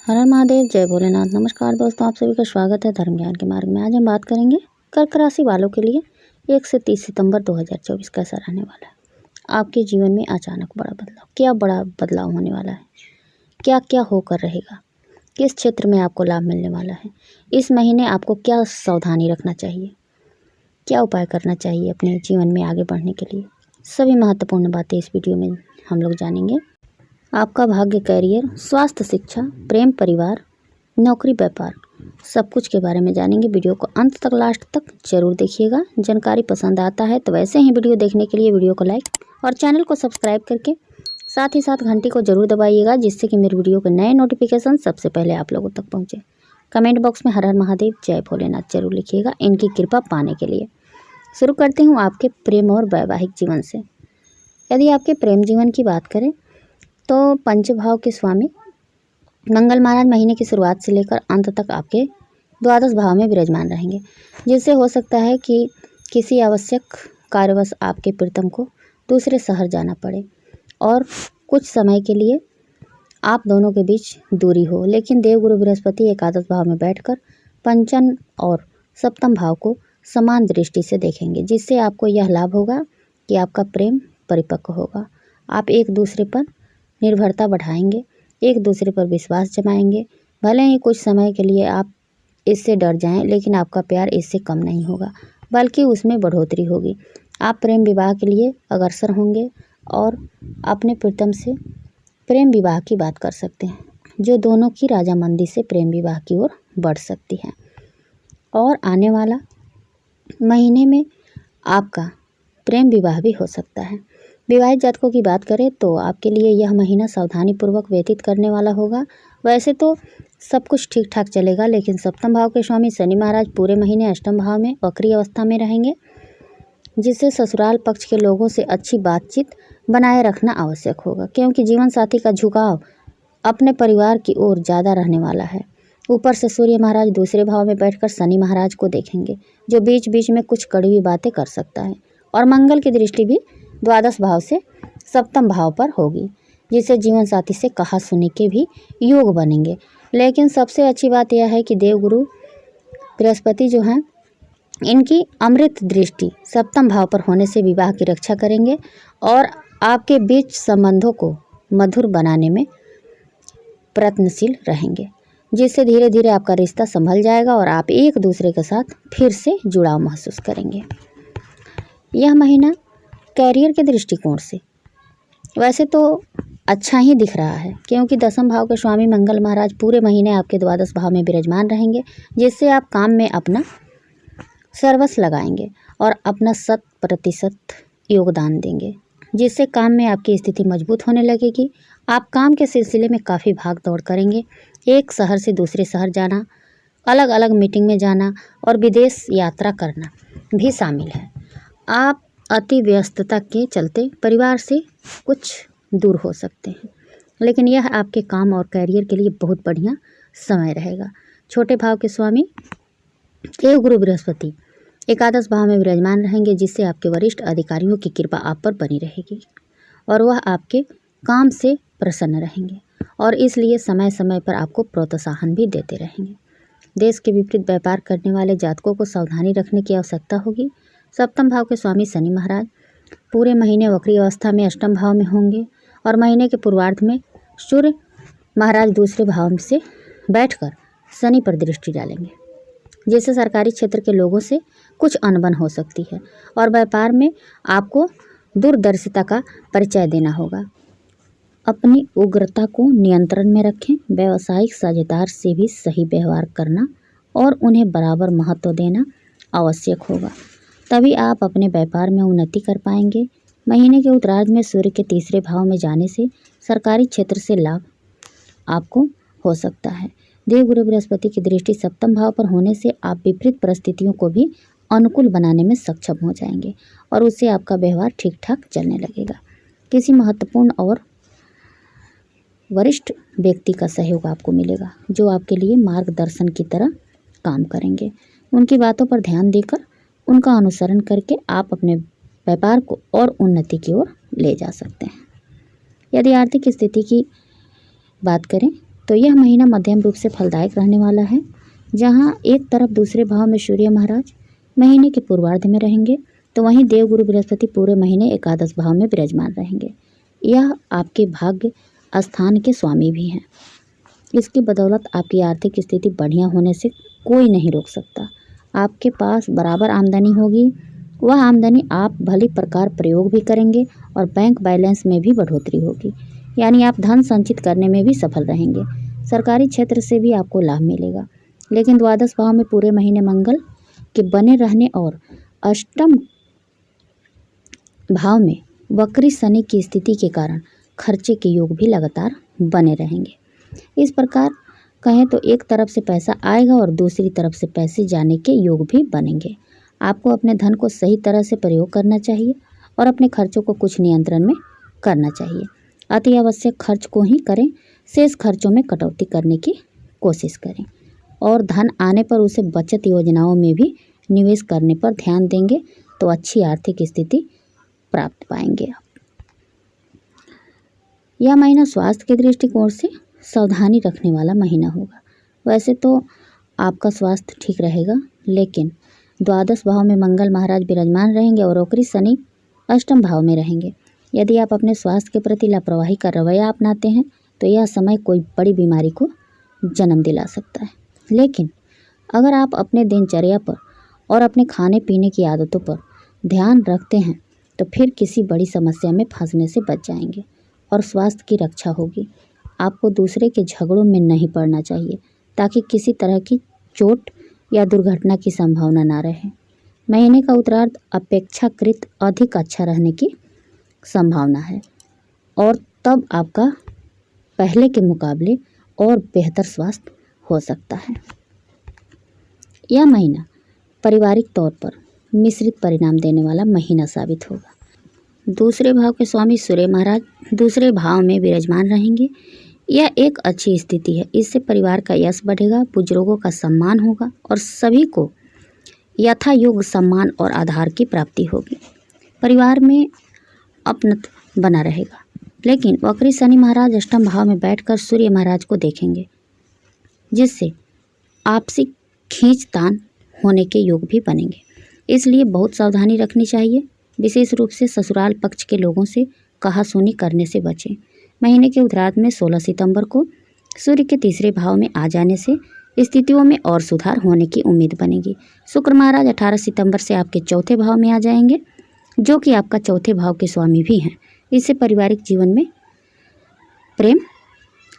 हर हर महादेव, जय भोलेनाथ। नमस्कार दोस्तों, आप सभी का स्वागत है धर्म ज्ञान के मार्ग में। आज हम बात करेंगे कर्क राशि वालों के लिए 1 से 30 सितंबर 2024 कैसा रहने वाला है। आपके जीवन में अचानक बड़ा बदलाव, क्या बड़ा बदलाव होने वाला है, क्या क्या होकर रहेगा, किस क्षेत्र में आपको लाभ मिलने वाला है, इस महीने आपको क्या सावधानी रखना चाहिए, क्या उपाय करना चाहिए अपने जीवन में आगे बढ़ने के लिए, सभी महत्वपूर्ण बातें इस वीडियो में हम लोग जानेंगे। आपका भाग्य, करियर, स्वास्थ्य, शिक्षा, प्रेम, परिवार, नौकरी, व्यापार, सब कुछ के बारे में जानेंगे। वीडियो को अंत तक, लास्ट तक जरूर देखिएगा। जानकारी पसंद आता है तो वैसे ही वीडियो देखने के लिए वीडियो को लाइक और चैनल को सब्सक्राइब करके साथ ही साथ घंटी को जरूर दबाइएगा, जिससे कि मेरे वीडियो के नए नोटिफिकेशन सबसे पहले आप लोगों तक पहुँचे। कमेंट बॉक्स में हर हर महादेव, जय भोलेनाथ जरूर लिखिएगा इनकी कृपा पाने के लिए। शुरू करते हूँ आपके प्रेम और वैवाहिक जीवन से। यदि आपके प्रेम जीवन की बात करें तो पंचभाव के स्वामी मंगल महाराज महीने की शुरुआत से लेकर अंत तक आपके द्वादश भाव में विराजमान रहेंगे, जिससे हो सकता है कि किसी आवश्यक कार्यवश आपके प्रीतम को दूसरे शहर जाना पड़े और कुछ समय के लिए आप दोनों के बीच दूरी हो। लेकिन देवगुरु बृहस्पति एकादश भाव में बैठकर पंचम और सप्तम भाव को समान दृष्टि से देखेंगे, जिससे आपको यह लाभ होगा कि आपका प्रेम परिपक्व होगा। आप एक दूसरे पर निर्भरता बढ़ाएंगे, एक दूसरे पर विश्वास जमाएंगे। भले ही कुछ समय के लिए आप इससे डर जाएं, लेकिन आपका प्यार इससे कम नहीं होगा, बल्कि उसमें बढ़ोतरी होगी। आप प्रेम विवाह के लिए अग्रसर होंगे और अपने प्रीतम से प्रेम विवाह की बात कर सकते हैं, जो दोनों की राजामंदी से प्रेम विवाह की ओर बढ़ सकती है। और आने वाला महीने में आपका प्रेम विवाह भी हो सकता है। विवाहित जातकों की बात करें तो आपके लिए यह महीना सावधानी पूर्वक व्यतीत करने वाला होगा। वैसे तो सब कुछ ठीक ठाक चलेगा, लेकिन सप्तम भाव के स्वामी शनि महाराज पूरे महीने अष्टम भाव में वक्री अवस्था में रहेंगे, जिससे ससुराल पक्ष के लोगों से अच्छी बातचीत बनाए रखना आवश्यक होगा, क्योंकि जीवन साथी का झुकाव अपने परिवार की ओर ज़्यादा रहने वाला है। ऊपर से सूर्य महाराज दूसरे भाव में बैठकर शनि महाराज को देखेंगे, जो बीच बीच में कुछ कड़वी बातें कर सकता है। और मंगल की दृष्टि भी द्वादश भाव से सप्तम भाव पर होगी, जिससे जीवन साथी से कहा सुनी के भी योग बनेंगे। लेकिन सबसे अच्छी बात यह है कि देवगुरु बृहस्पति जो हैं, इनकी अमृत दृष्टि सप्तम भाव पर होने से विवाह की रक्षा करेंगे और आपके बीच संबंधों को मधुर बनाने में प्रयत्नशील रहेंगे, जिससे धीरे धीरे आपका रिश्ता संभल जाएगा और आप एक दूसरे के साथ फिर से जुड़ाव महसूस करेंगे। यह महीना कैरियर के दृष्टिकोण से वैसे तो अच्छा ही दिख रहा है, क्योंकि दसम भाव के स्वामी मंगल महाराज पूरे महीने आपके द्वादश भाव में विराजमान रहेंगे, जिससे आप काम में अपना सर्वस्व लगाएंगे और अपना 100% योगदान देंगे, जिससे काम में आपकी स्थिति मजबूत होने लगेगी। आप काम के सिलसिले में काफ़ी भाग दौड़ करेंगे। एक शहर से दूसरे शहर जाना, अलग अलग मीटिंग में जाना और विदेश यात्रा करना भी शामिल है। आप अति व्यस्तता के चलते परिवार से कुछ दूर हो सकते हैं, लेकिन यह आपके काम और करियर के लिए बहुत बढ़िया समय रहेगा। छोटे भाव के स्वामी देवगुरु बृहस्पति एकादश भाव में विराजमान रहेंगे, जिससे आपके वरिष्ठ अधिकारियों की कृपा आप पर बनी रहेगी और वह आपके काम से प्रसन्न रहेंगे और इसलिए समय समय पर आपको प्रोत्साहन भी देते रहेंगे। देश के विपरीत व्यापार करने वाले जातकों को सावधानी रखने की आवश्यकता होगी। सप्तम भाव के स्वामी शनि महाराज पूरे महीने वक्री अवस्था में अष्टम भाव में होंगे और महीने के पूर्वार्ध में सूर्य महाराज दूसरे भाव से बैठकर शनि पर दृष्टि डालेंगे, जिससे सरकारी क्षेत्र के लोगों से कुछ अनबन हो सकती है और व्यापार में आपको दूरदर्शिता का परिचय देना होगा। अपनी उग्रता को नियंत्रण में रखें। व्यावसायिक साझेदार से भी सही व्यवहार करना और उन्हें बराबर महत्व देना आवश्यक होगा, तभी आप अपने व्यापार में उन्नति कर पाएंगे। महीने के उत्तरार्ध में सूर्य के तीसरे भाव में जाने से सरकारी क्षेत्र से लाभ आपको हो सकता है। देवगुरु बृहस्पति की दृष्टि सप्तम भाव पर होने से आप विपरीत परिस्थितियों को भी अनुकूल बनाने में सक्षम हो जाएंगे और उससे आपका व्यवहार ठीक ठाक चलने लगेगा। किसी महत्वपूर्ण और वरिष्ठ व्यक्ति का सहयोग आपको मिलेगा, जो आपके लिए मार्गदर्शन की तरह काम करेंगे। उनकी बातों पर ध्यान देकर उनका अनुसरण करके आप अपने व्यापार को और उन्नति की ओर ले जा सकते हैं। यदि आर्थिक स्थिति की बात करें तो यह महीना मध्यम रूप से फलदायक रहने वाला है। जहाँ एक तरफ दूसरे भाव में सूर्य महाराज महीने के पूर्वार्ध में रहेंगे, तो वहीं देवगुरु बृहस्पति पूरे महीने एकादश भाव में विराजमान रहेंगे। यह आपके भाग्य स्थान के स्वामी भी हैं। इसकी बदौलत आपकी आर्थिक स्थिति बढ़िया होने से कोई नहीं रोक सकता। आपके पास बराबर आमदनी होगी। वह आमदनी आप भली प्रकार प्रयोग भी करेंगे और बैंक बैलेंस में भी बढ़ोतरी होगी, यानी आप धन संचित करने में भी सफल रहेंगे। सरकारी क्षेत्र से भी आपको लाभ मिलेगा। लेकिन द्वादश भाव में पूरे महीने मंगल के बने रहने और अष्टम भाव में वक्री शनि की स्थिति के कारण खर्चे के योग भी लगातार बने रहेंगे। इस प्रकार कहें तो एक तरफ से पैसा आएगा और दूसरी तरफ से पैसे जाने के योग भी बनेंगे। आपको अपने धन को सही तरह से प्रयोग करना चाहिए और अपने खर्चों को कुछ नियंत्रण में करना चाहिए। अति आवश्यक खर्च को ही करें, शेष खर्चों में कटौती करने की कोशिश करें और धन आने पर उसे बचत योजनाओं में भी निवेश करने पर ध्यान देंगे तो अच्छी आर्थिक स्थिति प्राप्त पाएंगे आप। यह महीना स्वास्थ्य के दृष्टिकोण से सावधानी रखने वाला महीना होगा। वैसे तो आपका स्वास्थ्य ठीक रहेगा, लेकिन द्वादश भाव में मंगल महाराज विराजमान रहेंगे और वक्री शनि अष्टम भाव में रहेंगे। यदि आप अपने स्वास्थ्य के प्रति लापरवाही का रवैया अपनाते हैं तो यह समय कोई बड़ी बीमारी को जन्म दिला सकता है। लेकिन अगर आप अपने दिनचर्या पर और अपने खाने पीने की आदतों पर ध्यान रखते हैं तो फिर किसी बड़ी समस्या में फंसने से बच जाएंगे और स्वास्थ्य की रक्षा होगी। आपको दूसरे के झगड़ों में नहीं पड़ना चाहिए ताकि किसी तरह की चोट या दुर्घटना की संभावना ना रहे। महीने का उत्तरार्ध अपेक्षाकृत अधिक अच्छा रहने की संभावना है और तब आपका पहले के मुकाबले और बेहतर स्वास्थ्य हो सकता है। यह महीना पारिवारिक तौर पर मिश्रित परिणाम देने वाला महीना साबित होगा। दूसरे भाव के स्वामी सूर्य महाराज दूसरे भाव में विराजमान रहेंगे। यह एक अच्छी स्थिति है। इससे परिवार का यश बढ़ेगा, बुजुर्गों का सम्मान होगा और सभी को यथा योग्य सम्मान और आधार की प्राप्ति होगी। परिवार में अपनत्व बना रहेगा। लेकिन वक्री शनि महाराज अष्टम भाव में बैठकर सूर्य महाराज को देखेंगे, जिससे आपसी खींचतान होने के योग भी बनेंगे। इसलिए बहुत सावधानी रखनी चाहिए। विशेष रूप से ससुराल पक्ष के लोगों से कहासुनी करने से बचें। महीने के उत्तरार्ध में 16 सितंबर को सूर्य के तीसरे भाव में आ जाने से स्थितियों में और सुधार होने की उम्मीद बनेगी। शुक्र महाराज 18 सितंबर से आपके चौथे भाव में आ जाएंगे, जो कि आपका चौथे भाव के स्वामी भी हैं। इससे पारिवारिक जीवन में प्रेम,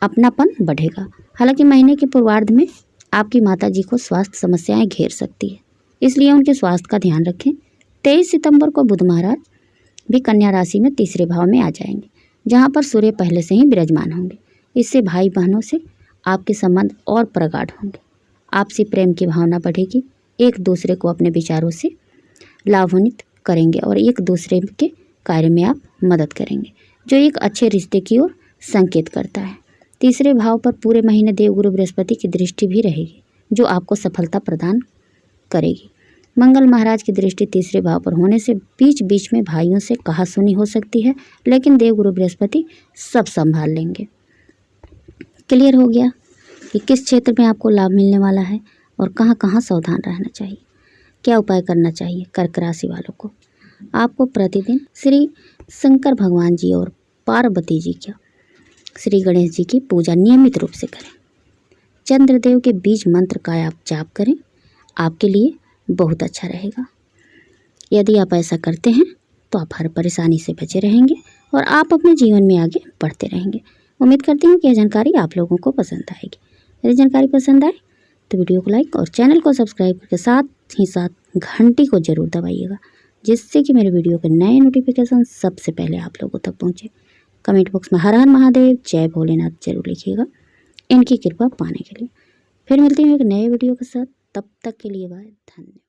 अपनापन बढ़ेगा। हालांकि महीने के पूर्वार्ध में आपकी माताजी को स्वास्थ्य समस्याएं घेर सकती है, इसलिए उनके स्वास्थ्य का ध्यान रखें। 23 सितंबर को बुध महाराज भी कन्या राशि में तीसरे भाव में आ जाएंगे, जहां पर सूर्य पहले से ही विराजमान होंगे। इससे भाई बहनों से आपके संबंध और प्रगाढ़ होंगे। आपसी प्रेम की भावना बढ़ेगी। एक दूसरे को अपने विचारों से लाभान्वित करेंगे और एक दूसरे के कार्य में आप मदद करेंगे, जो एक अच्छे रिश्ते की ओर संकेत करता है। तीसरे भाव पर पूरे महीने देवगुरु बृहस्पति की दृष्टि भी रहेगी, जो आपको सफलता प्रदान करेगी। मंगल महाराज की दृष्टि तीसरे भाव पर होने से बीच बीच में भाइयों से कहासुनी हो सकती है, लेकिन देवगुरु बृहस्पति सब संभाल लेंगे। क्लियर हो गया कि किस क्षेत्र में आपको लाभ मिलने वाला है और कहाँ कहाँ सावधान रहना चाहिए, क्या उपाय करना चाहिए। कर्क राशि वालों को आपको प्रतिदिन श्री शंकर भगवान जी और पार्वती जी का, श्री गणेश जी की पूजा नियमित रूप से करें। चंद्रदेव के बीज मंत्र का आप जाप करें, आपके लिए बहुत अच्छा रहेगा। यदि आप ऐसा करते हैं तो आप हर परेशानी से बचे रहेंगे और आप अपने जीवन में आगे बढ़ते रहेंगे। उम्मीद करती हूँ कि यह जानकारी आप लोगों को पसंद आएगी। यदि जानकारी पसंद आए तो वीडियो को लाइक और चैनल को सब्सक्राइब करके साथ ही साथ घंटी को जरूर दबाइएगा, जिससे कि मेरे वीडियो के नए नोटिफिकेशन सबसे पहले आप लोगों तक पहुँचे। कमेंट बॉक्स में हर हर महादेव, जय भोलेनाथ जरूर लिखिएगा इनकी कृपा पाने के लिए। फिर मिलती हूँ एक नए वीडियो के साथ। तब तक के लिए बाय, धन्यवाद।